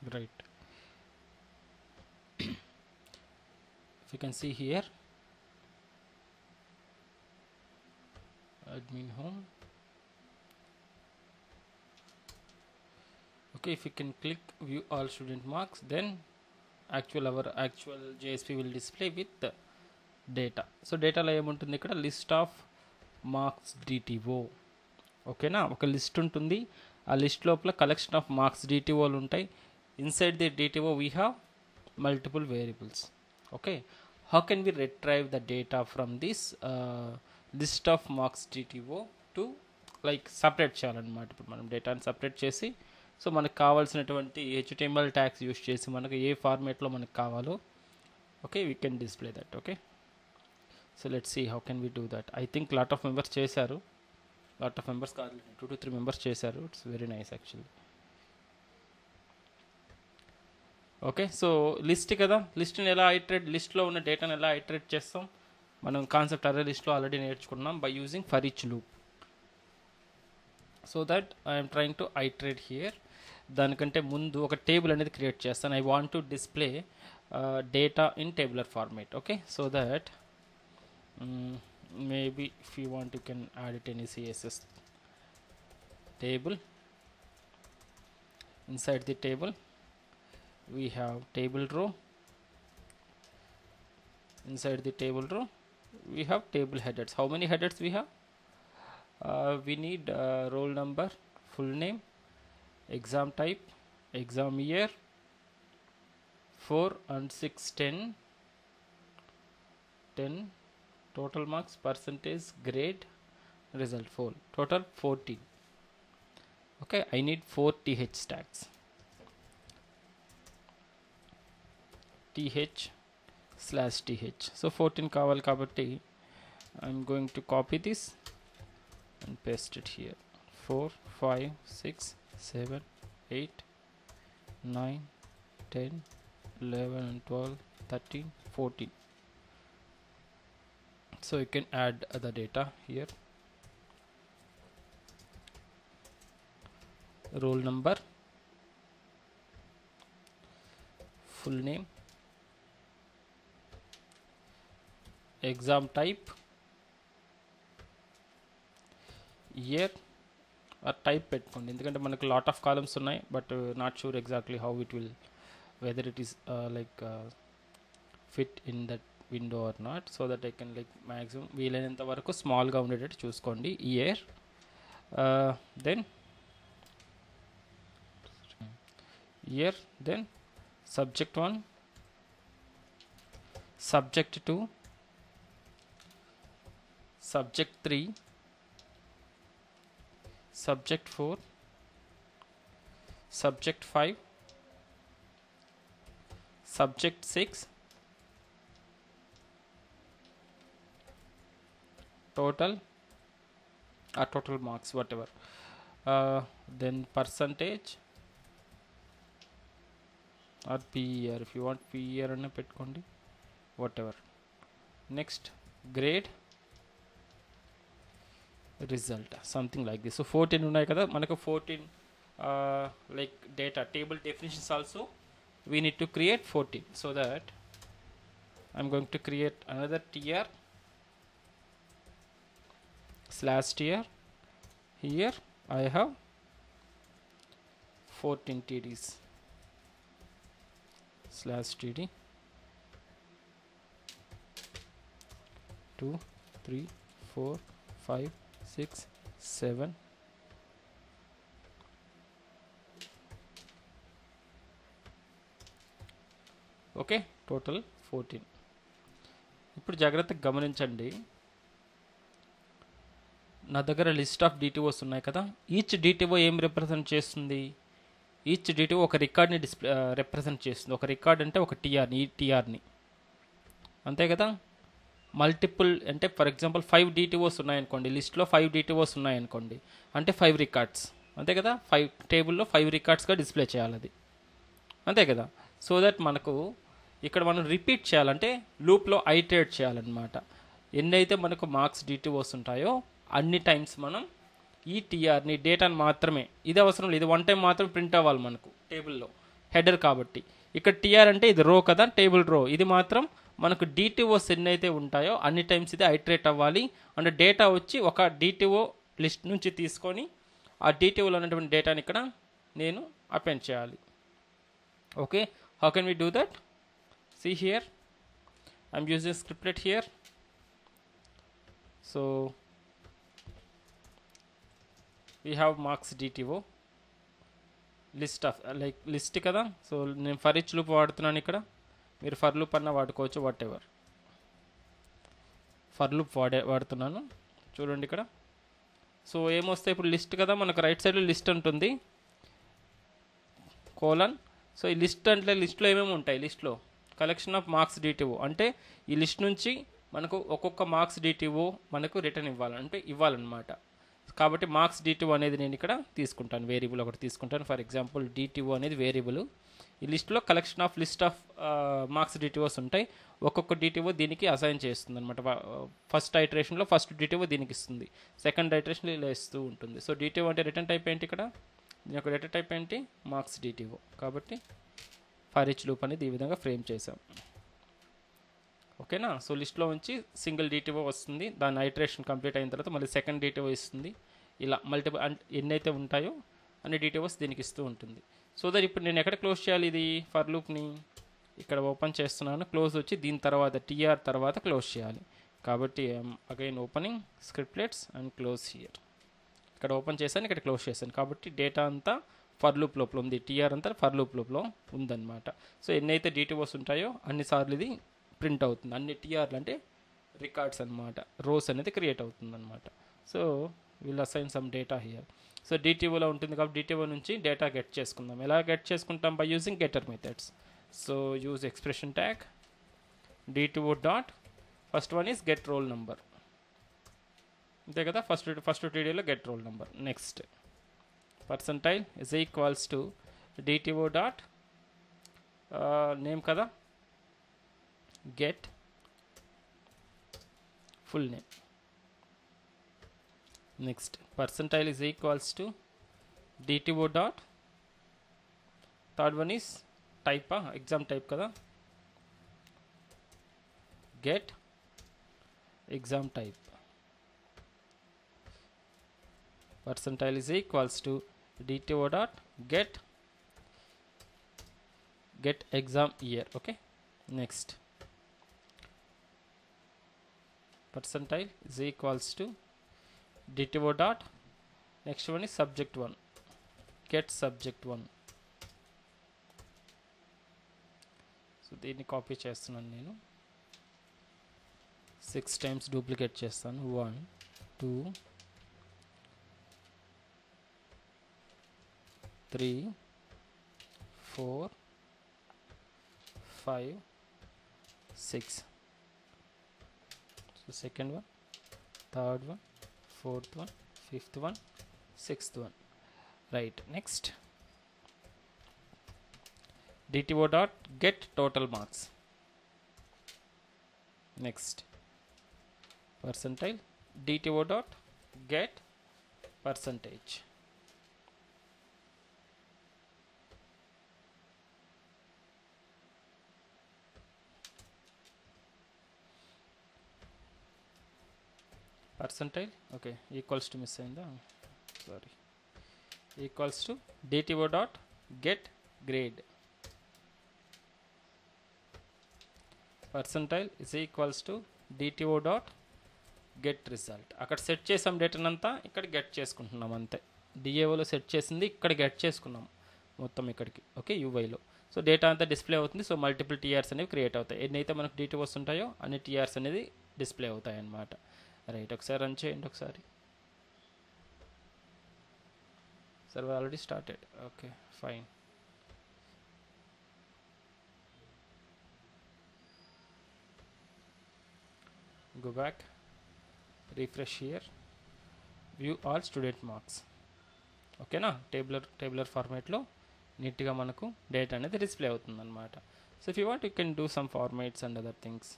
Great. If you can see here, admin home. Okay, if you can click view all student marks, then our actual JSP will display with the data. So data లో ఏముంటుంది ఇక్కడ list of marks DTO. ఓకేనా, ఒక list ఉంటుంది. ఆ list లోపల collection of marks డిటిఓలు ఉంటాయి. Inside the DTO we have multiple variables. Okay, how can we retrieve the data from this list of marks DTO to like separate చేయాలన్నమాట. ఇప్పుడు మనం డేటాని సపరేట్ చేసి, సో మనకు కావాల్సినటువంటి HTML ట్యాగ్స్ యూస్ చేసి మనకు ఏ ఫార్మేట్లో మనకు కావాలో, okay, we can display that. Okay, so let's see how can we do that. I think lot of members చేశారు. లాట్ ఆఫ్ మెంబర్స్ కాదు, 2 to 3 మెంబర్స్ చేశారు. It's very nice actually. Okay, so list కదా, లిస్ట్ని ఎలా లిస్ట్లో ఉన్న డేటాను ఎలా ఐటరేట్ చేస్తాం మనం కాన్సెప్ట్ అరే లిస్ట్లో ఆల్రెడీ నేర్చుకున్నాం by using for each loop. So that I'm trying to iterate here. దానికంటే ముందు ఒక టేబుల్ అనేది క్రియేట్ చేస్తాను. I want to display data in tabular format. Okay, so that maybe if you want you can add it any CSS table. Inside the table we have table row. Inside the table row we have table headers. How many headers we have? We need roll number, full name, exam type, exam year, 4 and 6 10, total marks, percentage, grade, result, 4, total 14. Okay, I need 4 TH tags. TH/TH. So 14 కావాలి కాబట్టి I'm going to copy this and paste it here. 4, 5, 6, 7, 8, 9, 10, 11 and 12, 13, 14. So you can add the data here. Roll number, full name, exam type, year or type పెట్టుకోండి, ఎందుకంటే మనకు lot of columns ఉన్నాయి. But not sure exactly how it will, whether it is like fit in that window or not. So that I can like maximum వీలైనంత వరకు స్మాల్గా ఉండేటట్టు చూసుకోండి. Year, then year, then subject 1, subject 2, subject 3, subject 4, subject 5, subject 6, total or total marks, whatever, then percentage or PER, if you want PER anna pettukondi, whatever. Next, grade, result, something like this. So 14 ఉన్నాయి కదా మనకు, 14 like data table definitions also we need to create 14. So that I'm going to create another tr/tr. Here I have 14 tds /td 2 3 4 5 6 7 okay, total 14. ఇప్పుడు జాగ్రత్తగా గమనించండి, నా దగ్గర list of డిటిఓస్ ఉన్నాయి కదా. ఈచ్ డిటిఓ ఏం రిప్రజెంట్ చేస్తుంది? ఈచ్ డిటిఓ ఒక రికార్డ్ని రిప్రజెంట్ చేస్తుంది. ఒక రికార్డ్ అంటే ఒక టీఆర్ని, ఈ టీఆర్ని, అంతే కదా. మల్టిపుల్ అంటే ఫర్ ఎగ్జాంపుల్ 5 డిటిఓస్ ఉన్నాయనుకోండి, లిస్ట్లో 5 డిటిఓస్ ఉన్నాయనుకోండి, అంటే 5 రికార్డ్స్, అంతే కదా. 5 టేబుల్లో 5 రికార్డ్స్గా డిస్ప్లే చేయాలి అది, అంతే కదా. సో దట్ మనకు ఇక్కడ మనం రిపీట్ చేయాలంటే లూప్లో ఐటరేట్ చేయాలన్నమాట. ఎన్నైతే మనకు మార్క్స్ డిటిఓస్ ఉంటాయో అన్ని టైమ్స్ మనం ఈ టీఆర్ని, డేటాని మాత్రమే, ఇది అవసరం లేదు, 1 టైం మాత్రం ప్రింట్ అవ్వాలి మనకు టేబుల్లో. హెడర్ కాబట్టి. ఇక్కడ టీఆర్ అంటే ఇది రో కదా, టేబుల్ రో. ఇది మాత్రం మనకు డిటిఓస్ ఎన్ని అయితే ఉంటాయో అన్ని టైమ్స్ ఇది ఐటరేట్ అవ్వాలి. అంటే డేటా వచ్చి ఒక డిటిఓ లిస్ట్ నుంచి తీసుకొని ఆ డిటిఓలో ఉన్నటువంటి డేటాని ఇక్కడ నేను అపెండ్ చేయాలి. Okay, how can we do that? See here, I'm using scriptlet here. So we have marks DTO list of like list కదా. సో నేను ఫర్ ఈచ్ లూప్ వాడుతున్నాను ఇక్కడ. మీరు ఫర్ లూప్ అన్న వాడుకోవచ్చు, వాట్ ఎవర్. ఫర్ లూప్ వాడుతున్నాను. చూడండి ఇక్కడ. సో ఏమొస్తాయి ఇప్పుడు? లిస్ట్ కదా, మనకు రైట్ సైడ్లో లిస్ట్ ఉంటుంది, కోలన్. సో ఈ లిస్ట్ అంటే లిస్ట్లో ఏమేమి ఉంటాయి? లిస్ట్లో కలెక్షన్ ఆఫ్ మార్క్స్ DTO అంటే ఈ లిస్ట్ నుంచి మనకు ఒక్కొక్క మార్క్స్ DTO మనకు రిటర్న్ ఇవ్వాలంటే ఇవ్వాలన్నమాట. కాబట్టి మార్క్స్ DTO అనేది నేను ఇక్కడ తీసుకుంటాను, వేరియబుల్ ఒకటి తీసుకుంటాను. ఫర్ ఎగ్జాంపుల్ DTO అనేది వేరియబుల్. ఈ లిస్ట్లో collection of list of marks DTOs ఉంటాయి. ఒక్కొక్క DTO దీనికి అసైన్ చేస్తుంది అనమాట. ఫస్ట్ ఐటరేషన్లో ఫస్ట్ DTO దీనికి ఇస్తుంది, సెకండ్ ఐటరేషన్లో ఇలా ఇస్తూ ఉంటుంది. సో DTO అంటే రిటర్న్ టైప్ ఏంటి? ఇక్కడ దీని యొక్క రిటర్న్ టైప్ ఏంటి? Marks DTO. కాబట్టి ఫర్ ఈచ్ లూప్ అనేది ఈ విధంగా ఫ్రేమ్ చేసాం. ఓకేనా. సో లిస్ట్లో ఉంచి సింగిల్ DTO వస్తుంది, దాని ఐటరేషన్ కంప్లీట్ అయిన తర్వాత మళ్ళీ సెకండ్ DTO ఇస్తుంది. ఇలా మల్టిపుల్ ఎన్నైతే ఉంటాయో అన్ని DTOs దీనికి ఇస్తూ ఉంటుంది. సో దట్ ఇప్పుడు నేను ఎక్కడ క్లోజ్ చేయాలి ఇది ఫర్ లూప్ని? ఇక్కడ ఓపెన్ చేస్తున్నాను, క్లోజ్ వచ్చి దీని తర్వాత TR తర్వాత క్లోజ్ చేయాలి. కాబట్టి again opening scriptlets and close here. ఇక్కడ ఓపెన్ చేశాను, ఇక్కడ క్లోజ్ చేశాను. కాబట్టి డేటా అంతా ఫర్ లూప్ లోపల ఉంది, TR అంతా ఫర్ లూప్ లోపల ఉందన్నమాట. సో ఎన్నైతే DTOs ఉంటాయో అన్నిసార్లు ఇది ప్రింట్ అవుతుంది. అన్ని TRలు అంటే రికార్డ్స్ అనమాట, రోస్ అనేది క్రియేట్ అవుతుంది అనమాట. So will assign some data here. So DTOలో ఉంటుంది కాబట్టి DTO నుంచి డేటా గెట్ చేసుకుందాం. ఎలా గెట్ చేసుకుంటాం? By using getter methods. So use expression tag DTO dot first one is get roll number, అంతే కదా. ఫస్ట్ TDలో get roll number. Next percentile is equals to DTO dot name కదా, get full name. Next percentile is equals to DTO dot third one is type, exam type kada, get exam type. Percentile is equals to DTO dot get exam year. Okay, next percentile is equals to DTO dot next one is subject 1, get subject 1. So దీన్ని copy చేస్తున్నాను నేను, 6 times duplicate చేస్తాను. 1 2 3 4 5 6. So second one, third one, fourth one, fifth one, sixth one. Right. Next DTO dot get total marks. Next percentile DTO dot get percentage. Percentile, okay, equals to miss అయిందా, sorry, equals to DTO dot get grade. Percentile is equals to DTO dot get result. అక్కడ set చేసాం డేటానంతా, ఇక్కడ get చేసుకుంటున్నాం అంతే. DAOలో set చేసింది ఇక్కడ get చేసుకున్నాం మొత్తం ఇక్కడికి. ఓకే, UIలో. సో డేటా అంతా డిస్ప్లే అవుతుంది. సో మల్టిపుల్ TRs అనేవి క్రియేట్ అవుతాయి. ఎన్నైతే మనకు DTOs ఉంటాయో అన్ని TRs అనేది డిస్ప్లే అవుతాయి అన్నమాట. రైట్, ఒకసారి రన్ చేయండి ఒకసారి. Server already started. Okay, fine. go back, refresh here, view all student marks. ఓకేనా, టేబులర్ ఫార్మాట్లో నీట్గా మనకు డేటా అనేది డిస్ప్లే అవుతుంది అనమాట. So if you want you can do some formats and other things.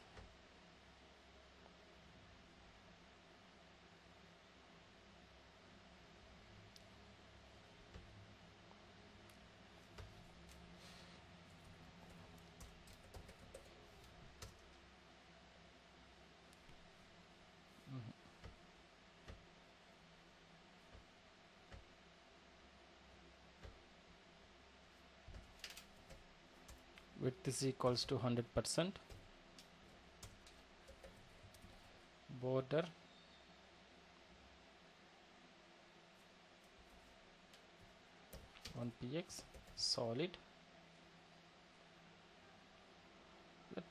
width is equals to 100%, border 1px, solid.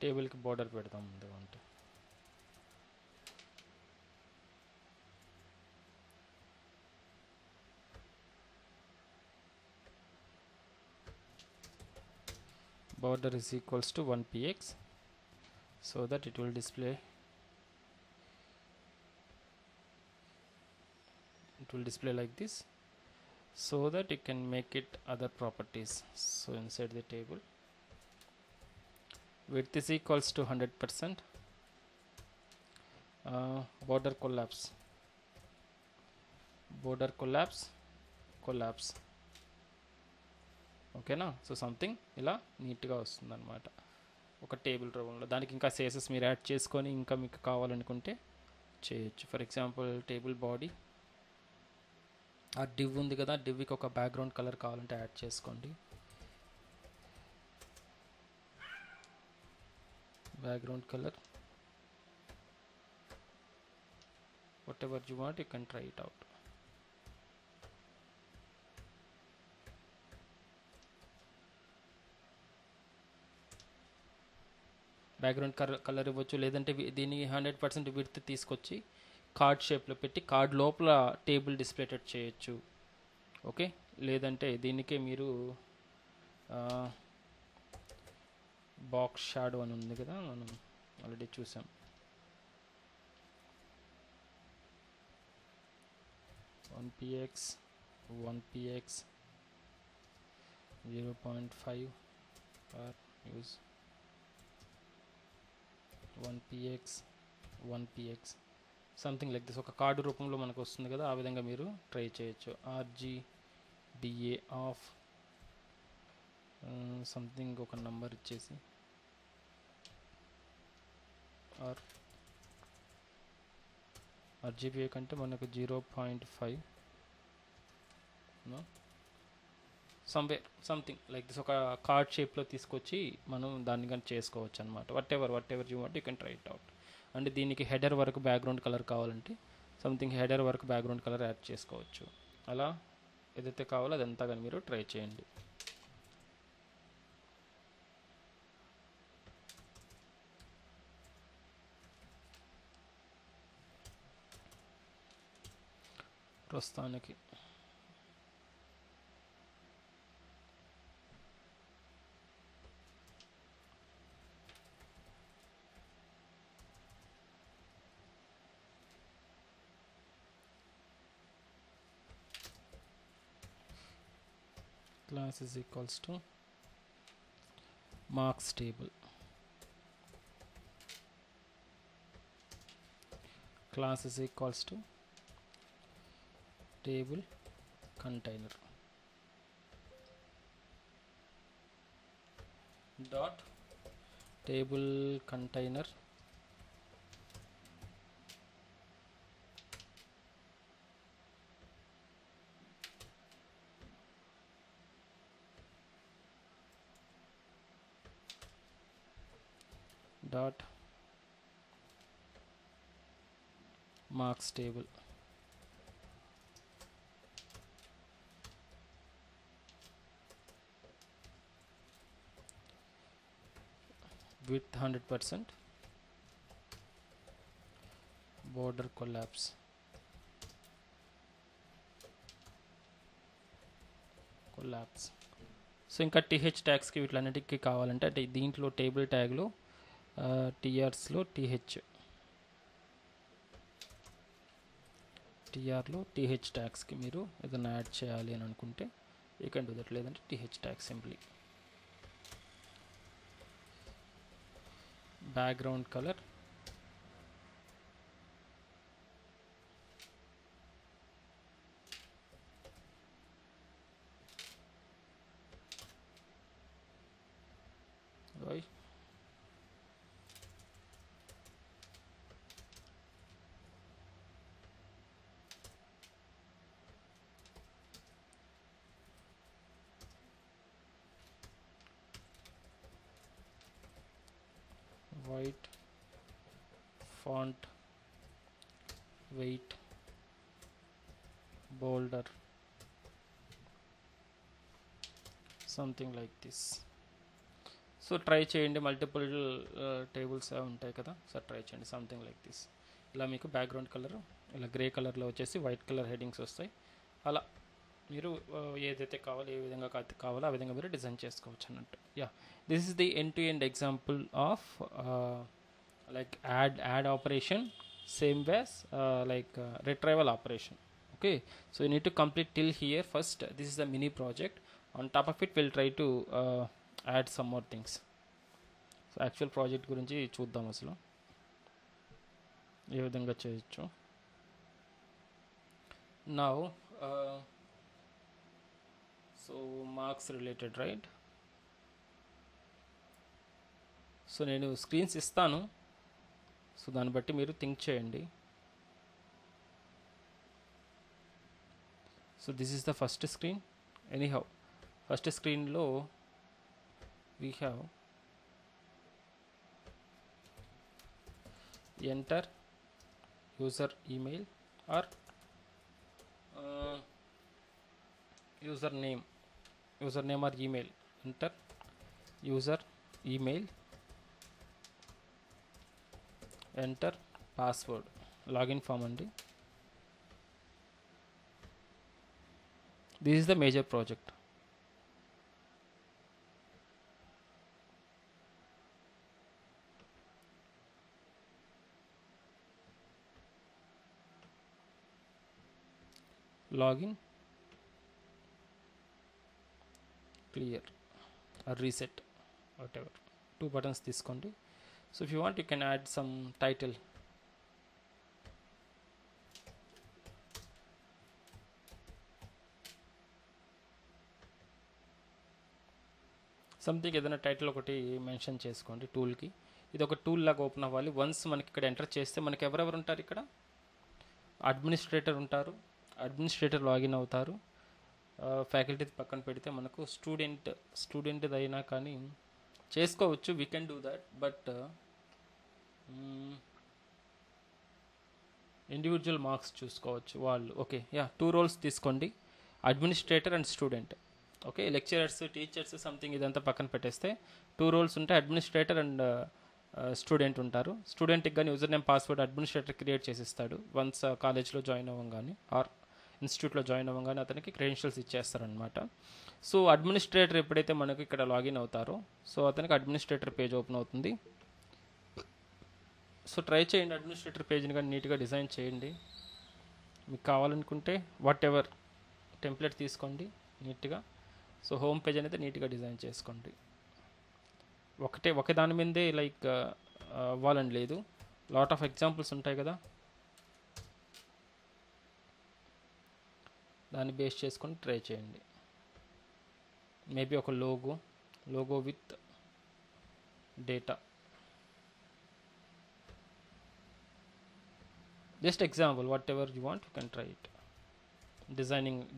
టేబుల్కి border పెడతాం ముందు అంటే border is equals to 1px, so that it will display like this, so that you can make it other properties. So inside the table, width is equals to 100%, border collapse ఓకేనా. So something ఇలా నీట్గా వస్తుంది అనమాట ఒక table రూపంలో. దానికి ఇంకా సేసెస్ మీరు యాడ్ చేసుకొని ఇంకా మీకు కావాలనుకుంటే చేయొచ్చు. ఫర్ ఎగ్జాంపుల్ టేబుల్ బాడీ, ఆ డివ్ ఉంది కదా, డివ్కి ఒక బ్యాక్గ్రౌండ్ కలర్ కావాలంటే యాడ్ చేసుకోండి. Background colour whatever you want, you can try it out. Background colour ఇవ్వచ్చు, లేదంటే దీన్ని 100% విడ్త్ తీసుకొచ్చి కార్డ్ షేప్లో పెట్టి కార్డ్ లోపల టేబుల్ డిస్ప్లేటెడ్ చేయొచ్చు. ఓకే, లేదంటే దీనికే మీరు బాక్స్ షాడో అని ఉంది కదా, మనం ఆల్రెడీ చూసాం. One PX 0.5 or use 1px something like this. ఒక కార్డు రూపంలో మనకు వస్తుంది కదా, ఆ విధంగా మీరు ట్రై చేయొచ్చు. RGBA ఆఫ్ సంథింగ్ ఒక నంబర్ ఇచ్చేసి, ఆర్ RGBA కంటే మనకు 0.5 సమ్వేర్ సంథింగ్ లైక్ దిస్. ఒక కార్డ్ షేప్లో తీసుకొచ్చి మనం దాన్ని కానీ చేసుకోవచ్చు అనమాట. What ever you want you can try it out. అంటే దీనికి హెడర్ వరకు బ్యాక్గ్రౌండ్ కలర్ కావాలంటే సంథింగ్ హెడర్ వరకు బ్యాక్గ్రౌండ్ కలర్ యాడ్ చేసుకోవచ్చు. అలా ఏదైతే కావాలో అదంతా కానీ మీరు ట్రై చేయండి. ప్రస్తుతానికి class is equals to marks table. Class is equals to table container dot table container dot marks table. Width 100%, border collapse, so ఇంకా టీహెచ్ ట్యాగ్స్కి వీటిలన్నిటికీ కావాలంటే అంటే దీంట్లో టేబుల్ ట్యాగ్లో టీఆర్లో టీహెచ్ ట్యాగ్స్కి మీరు ఏదైనా యాడ్ చేయాలి అని అనుకుంటే యూ కెన్ డూ దట్. లేదంటే TH tag simply background color right, white, font weight bolder, something like this. So try చేయండి, మల్టిపుల్ టేబుల్స్ ఉంటాయి కదా, సో ట్రై చేయండి సంథింగ్ లైక్ దిస్. ఇలా మీకు బ్యాక్గ్రౌండ్ కలర్ ఇలా గ్రే కలర్లో వచ్చేసి వైట్ కలర్ హెడ్డింగ్స్ వస్తాయి. అలా మీరు ఏదైతే కావాలో, ఏ విధంగా కావాలో ఆ విధంగా మీరు డిజైన్ చేసుకోవచ్చు అన్నట్టు. Yeah, this is the end to end example of like add operation, same as like retrieval operation. Okay, so you need to complete till here first. This is the mini project. On top of it we'll try to add some more things. So actual project గురించి చూద్దాం అసలు ఏ విధంగా చేయొచ్చు. Now so marks related, right? So నేను screens ఇస్తాను, so దాన్ని బట్టి మీరు థింక్ చేయండి. So this is the first screen. Anyhow first స్క్రీన్లో we have enter user email or user name or email. Enter user email, enter password, login form అండి. This is the major project. Login, clear or reset, whatever, 2 buttons తీసుకోండి. So if you want you can add some title. Something ఏదైనా title ఒకటి mention చేసుకోండి టూల్కి. ఇది ఒక tool లాగా open అవ్వాలి. Once మనకి ఇక్కడ ఎంటర్ చేస్తే మనకి ఎవరెవరు ఉంటారు ఇక్కడ, అడ్మినిస్ట్రేటర్ ఉంటారు, అడ్మినిస్ట్రేటర్ లాగిన్ అవుతారు. ఫ్యాకల్టీ పక్కన పెడితే మనకు స్టూడెంట్ది అయినా కానీ చేసుకోవచ్చు, we can do that. But individual marks చూసుకోవచ్చు వాళ్ళు. ఓకే, యా, 2 రోల్స్ తీసుకోండి, administrator and student. Okay, lecturers, teachers something ఇదంతా పక్కన పెట్టేస్తే 2 రోల్స్ ఉంటాయి, అడ్మినిస్ట్రేటర్ అండ్ స్టూడెంట్ ఉంటారు. స్టూడెంట్కి కానీ user name password administrator create చేసిస్తాడు. వన్స్ కాలేజ్లో జాయిన్ అవ్వగానే ఆర్ ఇన్స్టిట్యూట్లో జాయిన్ అవ్వగానే అతనికి క్రెడెన్షియల్స్ ఇచ్చేస్తారనమాట. సో అడ్మినిస్ట్రేటర్ ఎప్పుడైతే మనకు ఇక్కడ లాగిన్ అవుతారో సో అతనికి అడ్మినిస్ట్రేటర్ పేజ్ ఓపెన్ అవుతుంది. సో ట్రై చేయండి, అడ్మినిస్ట్రేటర్ పేజ్ని కానీ నీట్గా డిజైన్ చేయండి. మీకు కావాలనుకుంటే వాట్ ఎవర్ టెంప్లెట్ తీసుకోండి నీట్గా. సో హోమ్ పేజ్ అనేది నీట్గా డిజైన్ చేసుకోండి. ఒక దాని మీదే లైక్ అవ్వాలని లేదు, లాట్ ఆఫ్ ఎగ్జాంపుల్స్ ఉంటాయి కదా, దాన్ని బేస్ చేసుకొని ట్రై చేయండి. మేబీ ఒక logo with data, just example, what ever you want you can try it.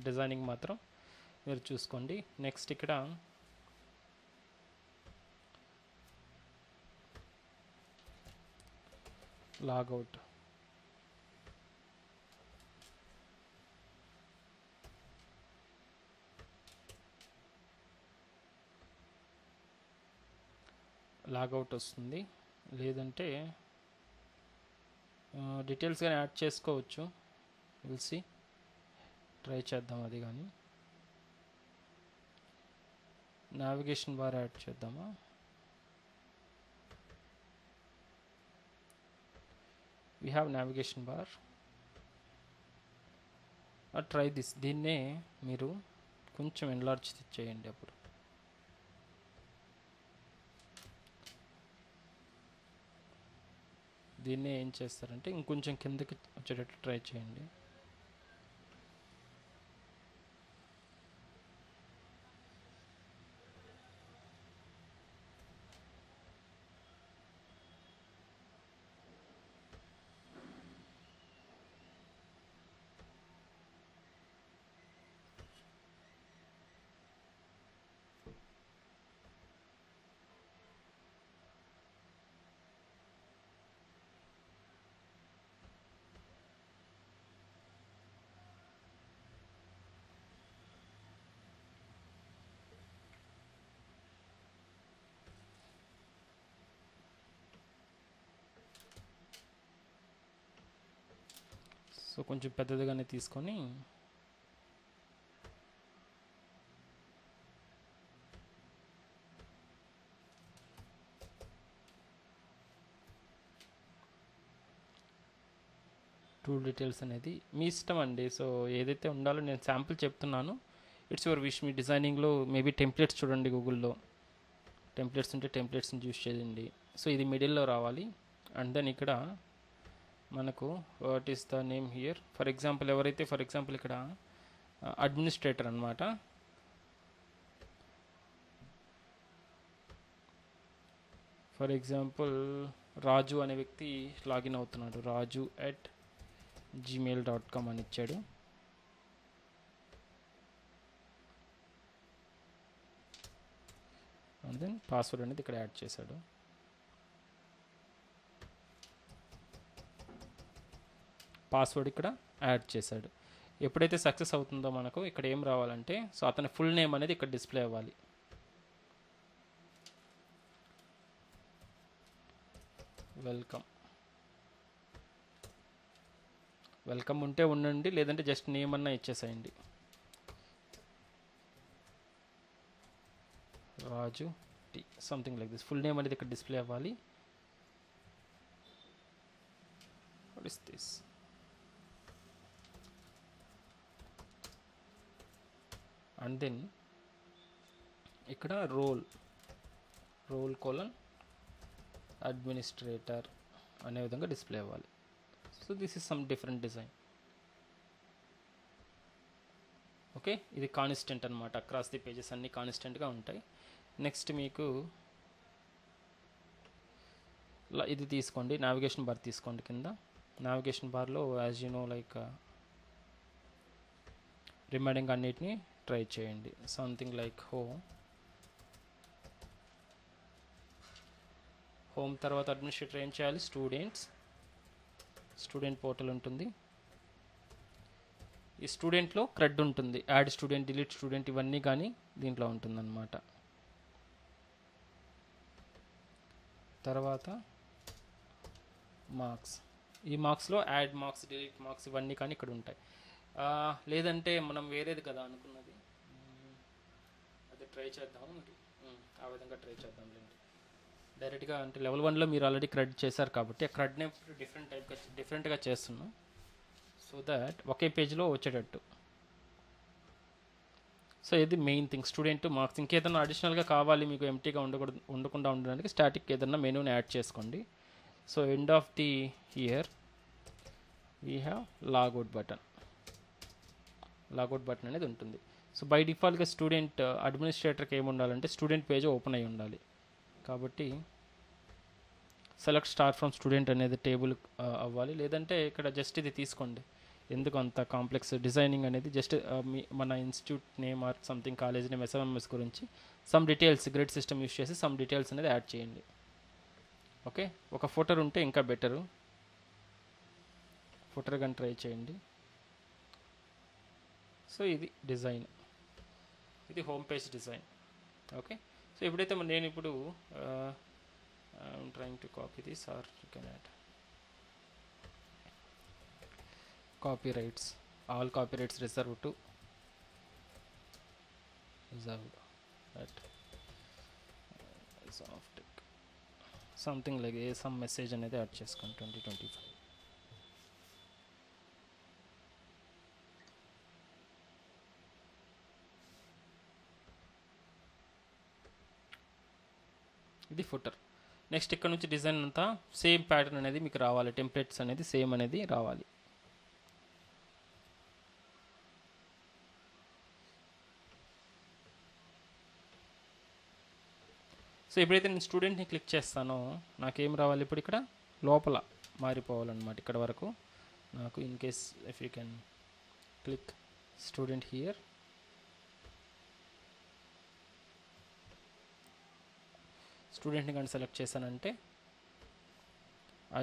Designing మాత్రం మీరు చూసుకోండి. నెక్స్ట్ ఇక్కడ లాగౌట్, లాగౌట్ వస్తుంది. లేదంటే డీటెయిల్స్ కానీ యాడ్ చేసుకోవచ్చు, విల్సి ట్రై చేద్దాం. అది కానీ నావిగేషన్ బార్ యాడ్ చేద్దామా, we have navigation bar. Try this, దీన్నే మీరు కొంచెం ఎన్లార్జ్ చేయండి. అప్పుడు దీన్నే ఏం చేస్తారంటే ఇంకొంచెం కిందకి వచ్చేటట్టు ట్రై చేయండి. కొంచెం పెద్దదిగానే తీసుకొని టూల్ డీటెయిల్స్ అనేది మీ ఇష్టం అండి. సో ఏదైతే ఉండాలో నేను శాంపుల్ చెప్తున్నాను, ఇట్స్ యువర్ విష్. మీ డిజైనింగ్లో మేబీ టెంప్లెట్స్ చూడండి, గూగుల్లో టెంప్లెట్స్ ఉంటే టెంప్లెట్స్ని చూస్ చేయండి. సో ఇది మిడిల్లో రావాలి. అండ్ దెన్ ఇక్కడ మనకు what is the name here, for example ఎవరైతే ఫర్ ఎగ్జాంపుల్ ఇక్కడ అడ్మినిస్ట్రేటర్ అనమాట. ఫర్ ఎగ్జాంపుల్ రాజు అనే వ్యక్తి లాగిన్ అవుతున్నాడు, raju@gmail.com అని ఇచ్చాడు. అండ్ దెన్ పాస్వర్డ్ అనేది ఇక్కడ యాడ్ చేశాడు. పాస్వర్డ్ ఇక్కడ యాడ్ చేశాడు. ఎప్పుడైతే సక్సెస్ అవుతుందో మనకు ఇక్కడ ఏం రావాలంటే, సో అతని ఫుల్ నేమ్ అనేది ఇక్కడ డిస్ప్లే అవ్వాలి. వెల్కమ్ ఉంటే ఉండండి, లేదంటే జస్ట్ నేమ్ అన్నా ఇచ్చేసేయండి. Raju T something like this. Full name అనేది ఇక్కడ డిస్ప్లే అవ్వాలి. What is this? And then ఇక్కడ రోల్ అడ్మినిస్ట్రేటర్ అనే విధంగా డిస్ప్లే అవ్వాలి. So this is some different design. Okay, ఇది కాన్స్టెంట్ అనమాట. అక్రాస్ ది పేజెస్ అన్నీ కాన్స్టెంట్గా ఉంటాయి. నెక్స్ట్ మీకు ఇది తీసుకోండి, నావిగేషన్ బార్ తీసుకోండి. కింద నావిగేషన్ బార్లో as you know like remaining అన్నిటిని ట్రై చేయండి. సంథింగ్ లైక్ హోమ్ తర్వాత అడ్మినిస్ట్రేటర్ ఏం చేయాలి, స్టూడెంట్ పోర్టల్ ఉంటుంది. ఈ స్టూడెంట్లో క్రెడ్ ఉంటుంది, యాడ్ స్టూడెంట్, డిలీట్ స్టూడెంట్ ఇవన్నీ కానీ దీంట్లో ఉంటుందన్నమాట. తర్వాత మార్క్స్, ఈ మార్క్స్లో యాడ్ మార్క్స్, డిలీట్ మార్క్స్ ఇవన్నీ కానీ ఇక్కడ ఉంటాయి. లేదంటే మనం వేరేది కదా అనుకున్నది, అది ట్రై చేద్దాం, ఆ విధంగా ట్రై చేద్దాం. డైరెక్ట్గా అంటే లెవెల్ 1లో మీరు ఆల్రెడీ క్రెడ్ చేశారు కాబట్టి ఆ క్రెడ్నే డిఫరెంట్గా చేస్తున్నాం, సో దట్ ఒకే పేజ్లో వచ్చేటట్టు. సో ఇది మెయిన్ థింగ్, స్టూడెంట్ మార్క్స్. ఇంకేదన్నా అడిషనల్గా కావాలి మీకు ఎంటీగా ఉండకుండా ఉండడానికి స్టాటిక్ ఏదన్నా మెనూని యాడ్ చేసుకోండి. So end of the year we have logout button అనేది ఉంటుంది. సో బై డిఫాల్ట్గా స్టూడెంట్ అడ్మినిస్ట్రేటర్కి ఏమి ఉండాలంటే స్టూడెంట్ పేజ్ ఓపెన్ అయి ఉండాలి. కాబట్టి సెలెక్ట్ స్టార్ ఫ్రమ్ స్టూడెంట్ అనేది టేబుల్ అవ్వాలి. లేదంటే ఇక్కడ జస్ట్ ఇది తీసుకోండి, ఎందుకు అంత కాంప్లెక్స్ డిజైనింగ్ అనేది. జస్ట్ మన institute name or something college name, SMS గురించి some details, grade system use చేసి సమ్ డీటెయిల్స్ అనేది యాడ్ చేయండి. ఓకే, ఒక ఫోటర్ ఉంటే ఇంకా బెటరు, ఫోటర్ కానీ ట్రై చేయండి. సో ఇది డిజైన్, ఇది home page design. Okay, so ఎప్పుడైతే నేను ఇప్పుడు I'm trying to copy this or you can add copyrights, all copyrights reserved that soft something like some message అనేది యాడ్ చేసుకోండి 2025. ఇది ఫుటర్. నెక్స్ట్ ఇక్కడ నుంచి డిజైన్ అంతా సేమ్ ప్యాటర్న్ అనేది మీకు రావాలి, టెంప్లెట్స్ అనేది సేమ్ అనేది రావాలి. సో ఎప్పుడైతే నేను స్టూడెంట్ని క్లిక్ చేస్తానో నాకేం రావాలి, ఇప్పుడు ఇక్కడ లోపల మారిపోవాలన్నమాట. ఇక్కడ వరకు నాకు in case if you can click student here, స్టూడెంట్ని కానీ సెలెక్ట్ చేశానంటే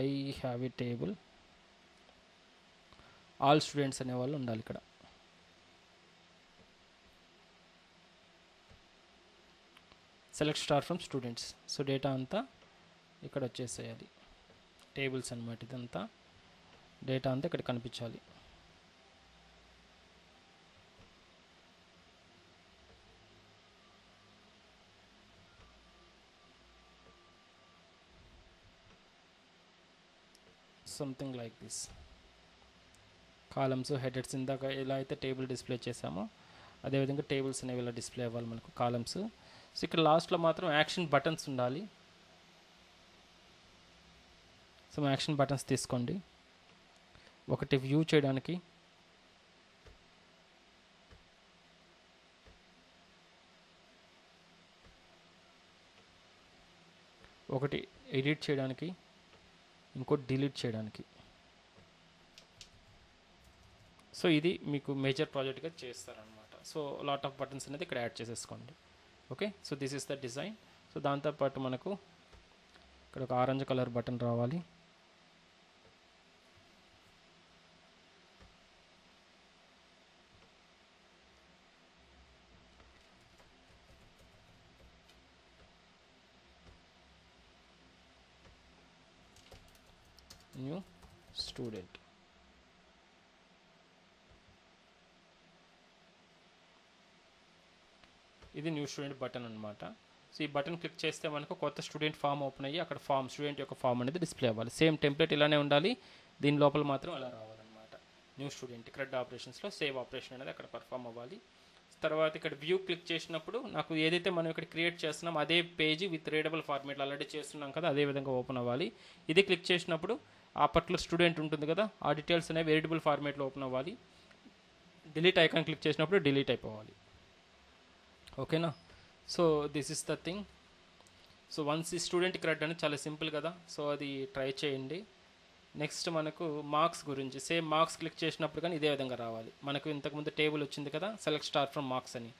I have a table, all students అనేవాళ్ళు ఉండాలి ఇక్కడ. Select star from students. So data అంతా ఇక్కడ వచ్చేసేయాలి, టేబుల్స్ అనమాట. ఇదంతా డేటా అంతా ఇక్కడ కనిపించాలి. Something like this. Columns, headers ఇందాక ఎలా అయితే టేబుల్ డిస్ప్లే చేసామో అదేవిధంగా టేబుల్స్ అనేవి ఇలా డిస్ప్లే అవ్వాలి మనకు కాలమ్స్. సో ఇక్కడ లాస్ట్లో మాత్రం యాక్షన్ బటన్స్ ఉండాలి. సో యాక్షన్ బటన్స్ తీసుకోండి. ఒకటి వ్యూ చేయడానికి, ఒకటి ఎడిట్ చేయడానికి, ఇంకోటి డిలీట్ చేయడానికి. సో ఇది మీకు మేజర్ ప్రాజెక్ట్గా చేస్తారనమాట. సో లాట్ ఆఫ్ బటన్స్ అనేది ఇక్కడ యాడ్ చేసేసుకోండి. Okay, so this is the design. So దాంతోపాటు మనకు ఇక్కడ ఒక ఆరెంజ్ కలర్ బటన్ రావాలి. New student. ఇది న్యూ స్టూడెంట్ బటన్ అనమాట. సో ఈ బటన్ క్లిక్ చేస్తే మనకు కొత్త స్టూడెంట్ ఫామ్ ఓపెన్ అయ్యి అక్కడ ఫామ్, స్టూడెంట్ యొక్క ఫామ్ అనేది డిస్ప్లే అవ్వాలి. సేమ్ టెంప్లెట్ ఇలానే ఉండాలి, దీని లోపల మాత్రం అలా రావాలన్నమాట. న్యూ స్టూడెంట్ క్రెడ్ ఆపరేషన్స్లో సేవ్ ఆపరేషన్ అనేది అక్కడ పర్ఫామ్ అవ్వాలి. తర్వాత ఇక్కడ వ్యూ క్లిక్ చేసినప్పుడు నాకు ఏదైతే మనం ఇక్కడ క్రియేట్ చేస్తున్నాం అదే పేజీ విత్ రీడబుల్ ఫార్మేట్లో ఆల్రెడీ చేస్తున్నాం కదా, అదే విధంగా ఓపెన్ అవ్వాలి. ఇది క్లిక్ చేసినప్పుడు ఆ పర్టికులర్ స్టూడెంట్ ఉంటుంది కదా, ఆ డీటెయిల్స్ అనేవి రీడబుల్ ఫార్మేట్లో ఓపెన్ అవ్వాలి. డిలీట్ ఐకాన్ క్లిక్ చేసినప్పుడు డిలీట్ అయిపోవాలి. ఓకేనా? So this is the thing. So once ఈ స్టూడెంట్ క్రెడ్ అనేది చాలా సింపుల్ కదా, సో అది ట్రై చేయండి. నెక్స్ట్ మనకు మార్క్స్ గురించి, సేమ్ మార్క్స్ క్లిక్ చేసినప్పుడు కానీ ఇదే విధంగా రావాలి. మనకు ఇంతకుముందు టేబుల్ వచ్చింది కదా, సెలెక్ట్ స్టార్ ఫ్రమ్ మార్క్స్ అని,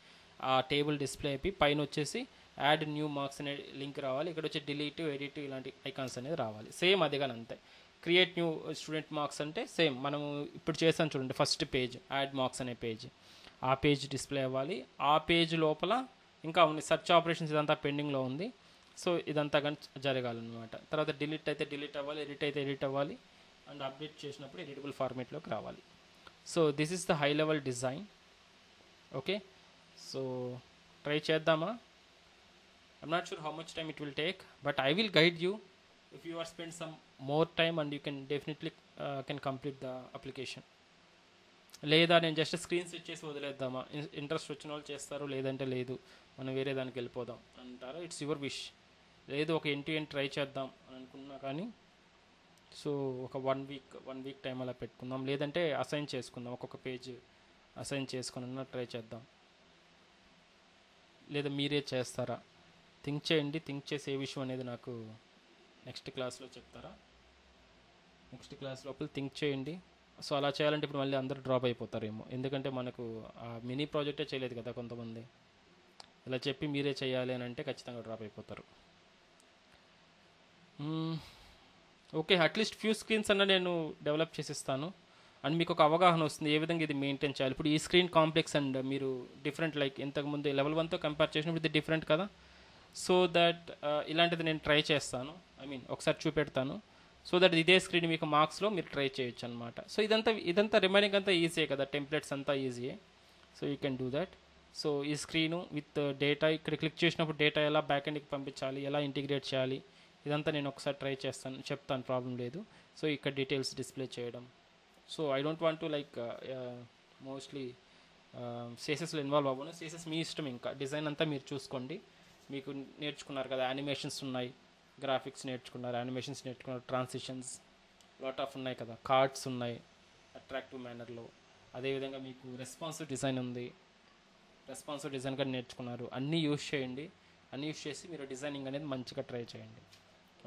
ఆ టేబుల్ డిస్ప్లే అయిపోయి పైన వచ్చేసి యాడ్ న్యూ మార్క్స్ అనే లింక్ రావాలి. ఇక్కడ వచ్చి డిలీట్, ఎడిట్ ఇలాంటి ఐకాన్స్ అనేది రావాలి. సేమ్ అది కానీ అంతే. క్రియేట్ న్యూ స్టూడెంట్ మార్క్స్ అంటే సేమ్ మనం ఇప్పుడు చేసాను చూడండి, ఫస్ట్ పేజ్ యాడ్ మార్క్స్ అనే పేజ్, ఆ పేజ్ డిస్ప్లే అవ్వాలి. ఆ పేజ్ లోపల ఇంకా ఉంది సెర్చ్ ఆపరేషన్స్, ఇదంతా పెండింగ్లో ఉంది. సో ఇదంతా కానీ జరగాలన్నమాట. తర్వాత డిలీట్ అయితే డిలీట్ అవ్వాలి, ఎడిట్ అయితే ఎడిట్ అవ్వాలి, అండ్ అప్డేట్ చేసినప్పుడు ఎడిటబుల్ ఫార్మేట్లోకి రావాలి. So this is the high level design. Okay, so try చేద్దామా? I'm not sure how much time it will take, but I will guide you. If you are spend some more time and you can definitely can complete the application. లేదా నేను just screen set చేసి వదిలేద్దామా, interest వచ్చిన వాళ్ళు చేస్తారు, లేదంటే లేదు మనం వేరే దానికి వెళ్ళిపోదాం అంటారా, ఇట్స్ యువర్ విష్. లేదు ఒక ఎండ్ టు ఎండ్ ట్రై చేద్దాం అని అనుకున్నా కానీ సో ఒక వన్ వీక్ టైం అలా పెట్టుకుందాం, లేదంటే అసైన్ చేసుకుందాం, ఒక్కొక్క పేజ్ అసైన్ చేసుకుని ట్రై చేద్దాం. లేదా మీరే చేస్తారా? థింక్ చేయండి. థింక్ చేసి ఏ విషయం అనేది నాకు నెక్స్ట్ క్లాస్లో చెప్తారా? నెక్స్ట్ క్లాస్ లోపల థింక్ చేయండి. సో అలా చేయాలంటే ఇప్పుడు మళ్ళీ అందరూ డ్రాప్ అయిపోతారేమో, ఎందుకంటే మనకు ఆ మినీ ప్రాజెక్టే చేయలేదు కదా కొంతమంది. ఇలా చెప్పి మీరే చేయాలి అని అంటే ఖచ్చితంగా డ్రాప్ అయిపోతారు. ఓకే, అట్లీస్ట్ ఫ్యూ స్క్రీన్స్ అన్న నేను డెవలప్ చేసిస్తాను అండ్ మీకు ఒక అవగాహన వస్తుంది ఏ విధంగా ఇది మెయింటైన్ చేయాలి. ఇప్పుడు ఈ స్క్రీన్ కాంప్లెక్స్ అండ్ మీరు డిఫరెంట్, లైక్ ఇంతకుముందు లెవెల్ 1తో కంపేర్ చేసినప్పుడు ఇది డిఫరెంట్ కదా. సో దట్ ఇలాంటిది నేను ట్రై చేస్తాను, ఒకసారి చూపెడతాను. సో దట్ ఇదే స్క్రీన్ మీకు మార్క్స్లో మీరు ట్రై చేయొచ్చు అనమాట. సో ఇదంతా రిమైనింగ్ అంతా ఈజీయే కదా, టెంప్లెట్స్ అంతా ఈజీయే. So you can do that. So ఈ స్క్రీను విత్ డేటా, ఇక్కడ క్లిక్ చేసినప్పుడు డేటా ఎలా బ్యాక్ ఎండ్కి పంపించాలి, ఎలా ఇంటిగ్రేట్ చేయాలి, ఇదంతా నేను ఒకసారి ట్రై చేస్తాను, చెప్తాను, ప్రాబ్లం లేదు. సో ఇక్కడ డీటెయిల్స్ డిస్ప్లే చేయడం. So I don't want to like mostly సేసెస్లో ఇన్వాల్వ్ అవ్వను. సేసెస్ మీ ఇష్టం, ఇంకా డిజైన్ అంతా మీరు చూసుకోండి. మీకు నేర్చుకున్నారు కదా, యానిమేషన్స్ ఉన్నాయి, గ్రాఫిక్స్ నేర్చుకున్నారు, యానిమేషన్స్ నేర్చుకున్నారు, ట్రాన్సిషన్స్ లాట్ ఆఫ్ ఉన్నాయి కదా, కార్డ్స్ ఉన్నాయి అట్రాక్టివ్ మేనర్లో. అదేవిధంగా మీకు రెస్పాన్సివ్ డిజైన్ ఉంది, రెస్పాన్సివ్ డిజైన్ కూడా నేర్చుకున్నారు. అన్నీ యూజ్ చేయండి, అన్నీ యూజ్ చేసి మీరు డిజైనింగ్ అనేది మంచిగా ట్రై చేయండి.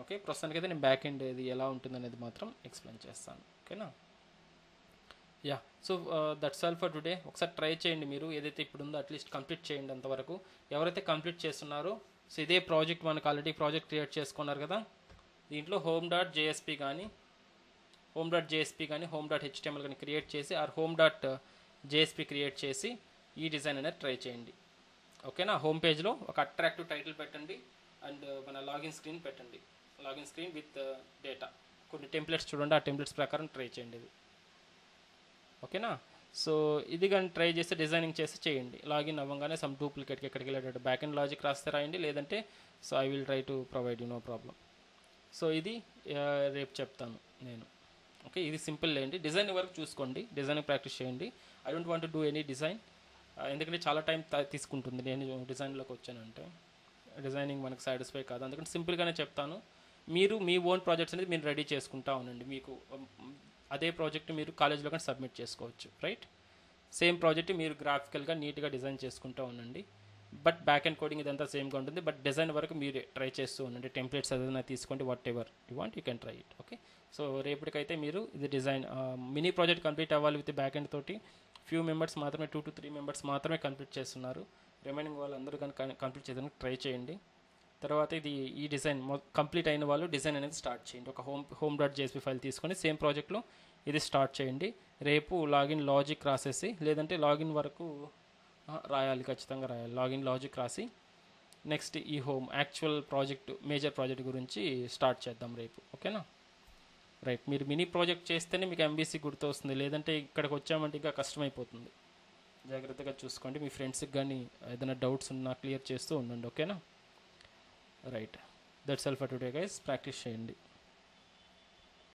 ఓకే, ప్రస్తుతానికైతే నేను బ్యాక్ ఎండ్ ఇది ఎలా ఉంటుంది అనేది మాత్రం ఎక్స్ప్లెయిన్ చేస్తాను. ఓకేనా? Yeah, so that's all for today. ఒకసారి ట్రై చేయండి మీరు, ఏదైతే ఇప్పుడు ఉందో అట్లీస్ట్ కంప్లీట్ చేయండి అంతవరకు. ఎవరైతే కంప్లీట్ చేస్తున్నారో, సో ఇదే ప్రాజెక్ట్ మనకు ఆల్రెడీ ప్రాజెక్ట్ క్రియేట్ చేసుకున్నారు కదా, దీంట్లో home.jsp కానీ home.html కానీ క్రియేట్ చేసి ఆర్ home.jsp క్రియేట్ చేసి ఈ డిజైన్ అనేది ట్రై చేయండి. ఓకేనా? హోమ్ పేజ్లో ఒక అట్రాక్టివ్ టైటిల్ పెట్టండి అండ్ మన లాగిన్ స్క్రీన్ పెట్టండి, లాగిన్ స్క్రీన్ విత్ డేటా. కొన్ని టెంప్లెట్స్ చూడండి, ఆ టెంప్లెట్స్ ప్రకారం ట్రై చేయండి ఇది. ఓకేనా? సో ఇది కానీ ట్రై చేస్తే డిజైనింగ్ చేసి చేయండి. లాగిన్ అవ్వగానే సమ్ డూప్లికేట్కి ఎక్కడికి వెళ్ళేటట్టు బ్యాక్ అండ్ లాజిక్ రాస్తే రాయండి, లేదంటే so I will try to provide you, no problem. So ఇది రేపు చెప్తాను నేను. ఓకే, ఇది సింపుల్ లేండి. డిజైన్ వరకు చూసుకోండి, డిజైన్ ప్రాక్టీస్ చేయండి. I don't want do any design, ఎందుకంటే చాలా టైం తీసుకుంటుంది నేను డిజైన్లోకి వచ్చానంటే. డిజైనింగ్ మనకు సాటిస్ఫై కాదు, అందుకని సింపుల్గానే చెప్తాను. మీరు మీ ఓన్ ప్రాజెక్ట్స్ అనేది మీరు రెడీ చేసుకుంటా ఉండండి. మీకు అదే ప్రాజెక్ట్ మీరు కాలేజ్లో కానీ సబ్మిట్ చేసుకోవచ్చు, రైట్? సేమ్ ప్రాజెక్ట్ మీరు గ్రాఫికల్గా నీట్గా డిజైన్ చేసుకుంటూ ఉండండి. బట్ బ్యాక్ అండ్ కోడింగ్ ఇదంతా సేమ్గా ఉంటుంది, బట్ డిజైన్ వరకు మీరే ట్రై చేస్తూ ఉండండి. టెంప్లెట్స్ ఏదైనా తీసుకోండి, whatever you want you can try it. Okay, so రేపటికైతే మీరు ఇది డిజైన్ మినీ ప్రాజెక్ట్ కంప్లీట్ అవ్వాలి విత్ బ్యాక్ అండ్ తోటి. ఫ్యూ మెంబర్స్ మాత్రమే, 2 to 3 మెంబర్స్ మాత్రమే కంప్లీట్ చేస్తున్నారు. రిమైనింగ్ వాళ్ళందరూ కానీ కంప్లీట్ చేయడానికి ట్రై చేయండి. తర్వాత ఇది ఈ డిజైన్ కంప్లీట్ అయిన వాళ్ళు డిజైన్ అనేది స్టార్ట్ చేయండి. ఒక home.jsp ఫైల్ తీసుకొని సేమ్ ప్రాజెక్ట్లో ఇది స్టార్ట్ చేయండి. రేపు లాగిన్ లాజిక్ రాసేసి, లేదంటే లాగిన్ వరకు రాయాలి, ఖచ్చితంగా రాయాలి. లాగిన్ లాజిక్ రాసి నెక్స్ట్ ఈ యాక్చువల్ ప్రాజెక్ట్, మేజర్ ప్రాజెక్ట్ గురించి స్టార్ట్ చేద్దాం రేపు. ఓకేనా? రైట్, మీరు మినీ ప్రాజెక్ట్ చేస్తేనే మీకు ఎంబీసీ గుర్తు వస్తుంది, లేదంటే ఇక్కడికి వచ్చామంటే ఇంకా కష్టమైపోతుంది. జాగ్రత్తగా చూసుకోండి. మీ ఫ్రెండ్స్కి కానీ ఏదైనా డౌట్స్ ఉన్నా క్లియర్ చేస్తూ ఉండండి. ఓకేనా? Right, that's all for today guys. Practice చేయండి.